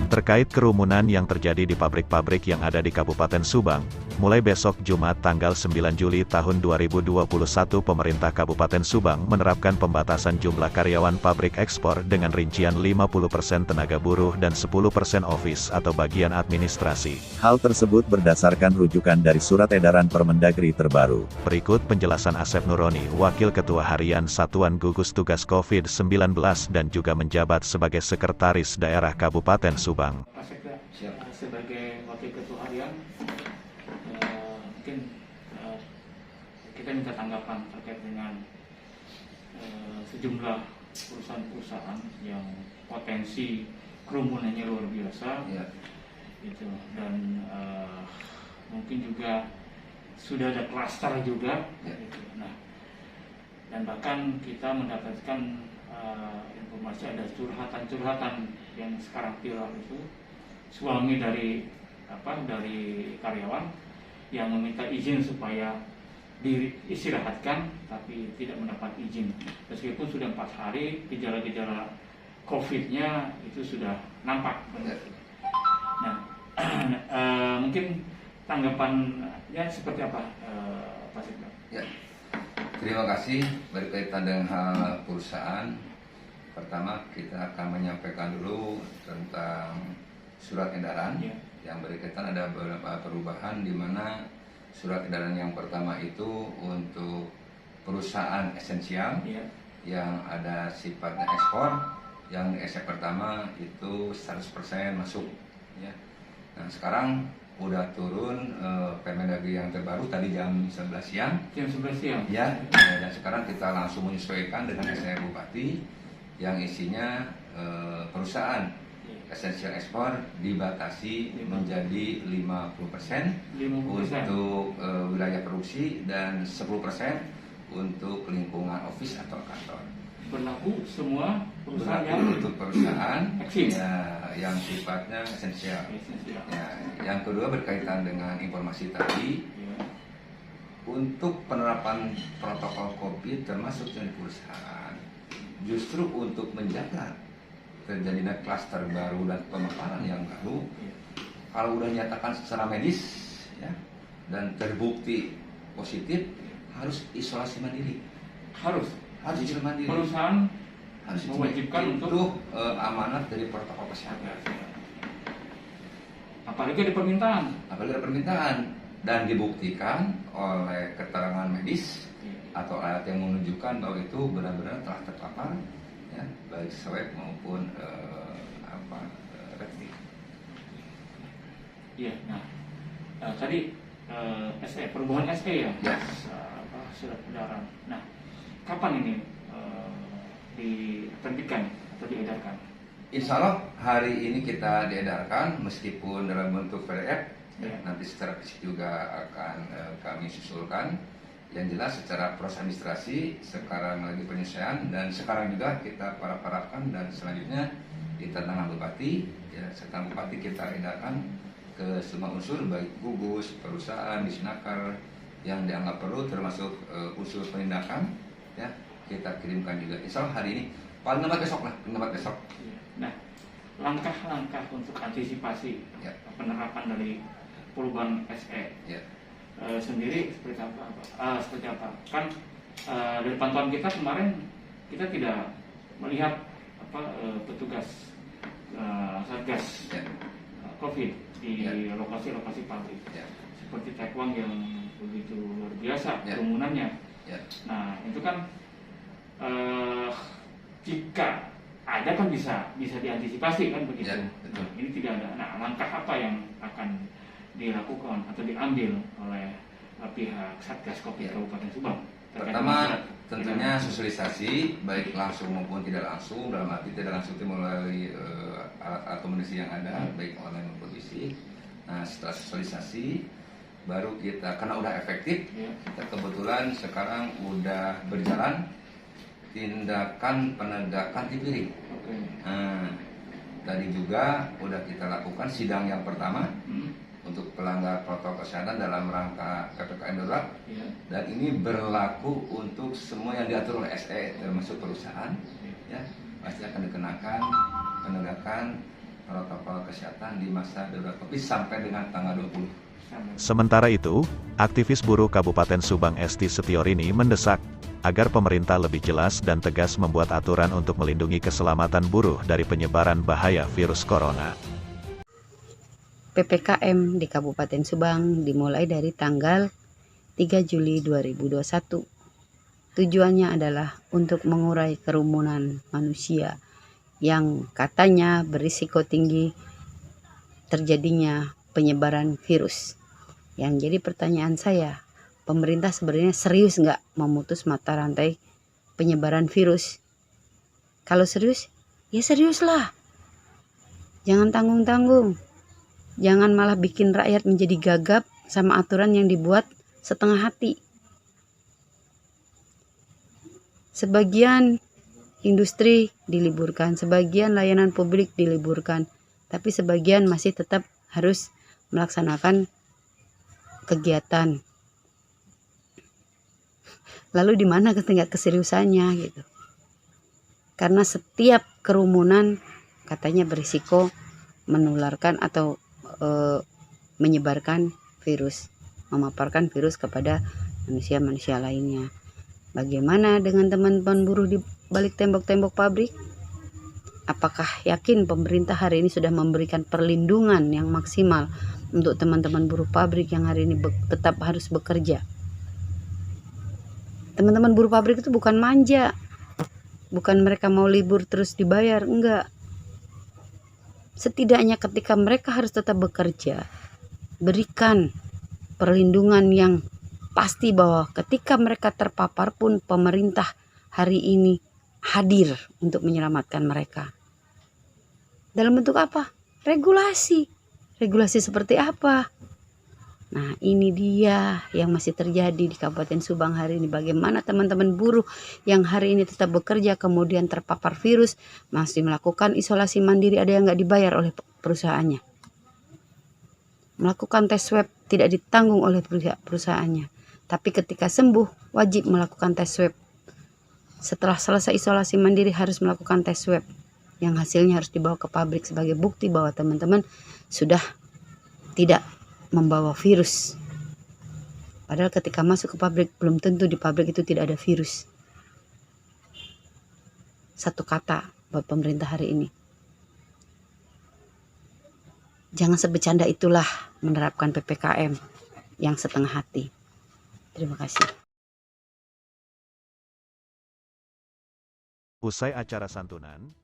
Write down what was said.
Terkait kerumunan yang terjadi di pabrik-pabrik yang ada di Kabupaten Subang, mulai besok Jumat tanggal 9 Juli tahun 2021 pemerintah Kabupaten Subang menerapkan pembatasan jumlah karyawan pabrik ekspor dengan rincian 50% tenaga buruh dan 10% office atau bagian administrasi. Hal tersebut berdasarkan rujukan dari Surat Edaran Permendagri terbaru. Berikut penjelasan Asep Nuroni, Wakil Ketua Harian Satuan Gugus Tugas COVID-19 dan juga menjabat sebagai Sekretaris Daerah Kabupaten Subang. Pak Sekda, sebagai Wakil Ketua Harian, mungkin kita minta tanggapan terkait dengan sejumlah perusahaan-perusahaan yang potensi kerumunannya luar biasa, gitu. Dan mungkin juga sudah ada klaster juga, gitu. Nah, dan bahkan kita mendapatkan informasi ada curhatan-curhatan yang sekarang viral itu, suami dari karyawan yang meminta izin supaya diistirahatkan tapi tidak mendapat izin meskipun sudah 4 hari gejala-gejala COVID-nya itu sudah nampak. Nah, mungkin tanggapannya seperti apa, Pak Sekda? Ya, terima kasih. Berkaitan dengan hal perusahaan, pertama kita akan menyampaikan dulu tentang surat edaran yang berkaitan ada beberapa perubahan, di mana surat edaran yang pertama itu untuk perusahaan esensial yang ada sifatnya ekspor, yang di SE pertama itu 100% masuk ya. Nah, sekarang udah turun Permendagri yang terbaru tadi jam 11 siang. Jam 11 siang. Ya, dan sekarang kita langsung menyesuaikan dengan SE Bupati yang isinya perusahaan esensial ekspor dibatasi menjadi 50% untuk wilayah produksi dan 10% untuk lingkungan office atau kantor. Berlaku semua perusahaan untuk perusahaan ya, yang sifatnya esensial. Ya, yang kedua berkaitan dengan informasi tadi, untuk penerapan protokol COVID termasuk di perusahaan, justru untuk menjaga terjadinya klaster baru dan pemaparan yang baru, kalau udah nyatakan secara medis ya, dan terbukti positif, harus isolasi mandiri. Harus isolasi mandiri. Perusahaan harus mewajibkan untuk amanat dari protokol kesehatan. Apalagi ada permintaan dan dibuktikan oleh keterangan medis atau alat yang menunjukkan bahwa itu benar-benar telah terpapar, ya, baik swab maupun rapid. Iya, nah tadi SE, perubahan SE ya, surat edaran. Nah, kapan ini diterbitkan atau diedarkan? Insya Allah hari ini kita diedarkan meskipun dalam bentuk PDF. Nanti secara fisik juga akan kami susulkan. Yang jelas secara proses administrasi sekarang lagi penyesuaian, dan sekarang juga kita parafkan dan selanjutnya di tangan Bupati, ya, serta Bupati kita edarkan ke semua unsur baik gugus, perusahaan, disnaker yang dianggap perlu termasuk unsur penindakan, ya, kita kirimkan juga. Insya Allah hari ini paling lambat besok. Nah, langkah-langkah untuk antisipasi penerapan dari perubahan SE sendiri seperti apa? Kan dari pantauan kita kemarin kita tidak melihat petugas Satgas COVID di lokasi-lokasi pabrik seperti Taekwang yang begitu luar biasa kerumunannya. Nah, itu kan jika ada kan bisa diantisipasi kan begitu. Nah, ini tidak ada. Nah, langkah apa yang akan dilakukan atau diambil oleh pihak Satgas COVID Kabupaten Subang? Pertama, tentunya sosialisasi baik langsung maupun tidak langsung, dalam arti tidak langsung itu melalui alat komunikasi yang ada baik online maupun fisik. Nah, setelah sosialisasi baru kita, karena udah efektif, kita kebetulan sekarang udah berjalan tindakan penegakan tipiring. Nah, tadi juga udah kita lakukan sidang yang pertama untuk pelanggar protokol kesehatan dalam rangka PPKM darurat, dan ini berlaku untuk semua yang diatur oleh SE termasuk perusahaan, ya, pasti akan dikenakan penegakan protokol kesehatan di masa darurat COVID sampai dengan tanggal 20. Sementara itu, aktivis buruh Kabupaten Subang Esti Setiorini mendesak agar pemerintah lebih jelas dan tegas membuat aturan untuk melindungi keselamatan buruh dari penyebaran bahaya virus corona. PPKM di Kabupaten Subang dimulai dari tanggal 3 Juli 2021. Tujuannya adalah untuk mengurai kerumunan manusia yang katanya berisiko tinggi terjadinya penyebaran virus. Yang jadi pertanyaan saya, pemerintah sebenarnya serius nggak memutus mata rantai penyebaran virus? Kalau serius, ya seriuslah. Jangan tanggung-tanggung. Jangan malah bikin rakyat menjadi gagap sama aturan yang dibuat setengah hati. Sebagian industri diliburkan, sebagian layanan publik diliburkan, tapi sebagian masih tetap harus melaksanakan kegiatan. Lalu di mana tingkat keseriusannya gitu? Karena setiap kerumunan katanya berisiko menularkan atau menyebarkan virus, memaparkan virus kepada manusia-manusia lainnya. Bagaimana dengan teman-teman buruh di balik tembok-tembok pabrik? Apakah yakin pemerintah hari ini sudah memberikan perlindungan yang maksimal untuk teman-teman buruh pabrik yang hari ini tetap harus bekerja? Teman-teman buruh pabrik itu bukan manja, bukan mereka mau libur terus dibayar, enggak. Setidaknya ketika mereka harus tetap bekerja, berikan perlindungan yang pasti bahwa ketika mereka terpapar pun pemerintah hari ini hadir untuk menyelamatkan mereka. Dalam bentuk apa? Regulasi. Regulasi seperti apa? Nah, ini dia yang masih terjadi di Kabupaten Subang hari ini. Bagaimana teman-teman buruh yang hari ini tetap bekerja kemudian terpapar virus, masih melakukan isolasi mandiri, ada yang nggak dibayar oleh perusahaannya. Melakukan tes swab tidak ditanggung oleh perusahaannya. Tapi ketika sembuh, wajib melakukan tes swab. Setelah selesai isolasi mandiri harus melakukan tes swab. Yang hasilnya harus dibawa ke pabrik sebagai bukti bahwa teman-teman sudah tidak membawa virus. Padahal ketika masuk ke pabrik, belum tentu di pabrik itu tidak ada virus. Satu kata buat pemerintah hari ini. Jangan sebecanda itulah menerapkan PPKM yang setengah hati. Terima kasih. Usai acara santunan,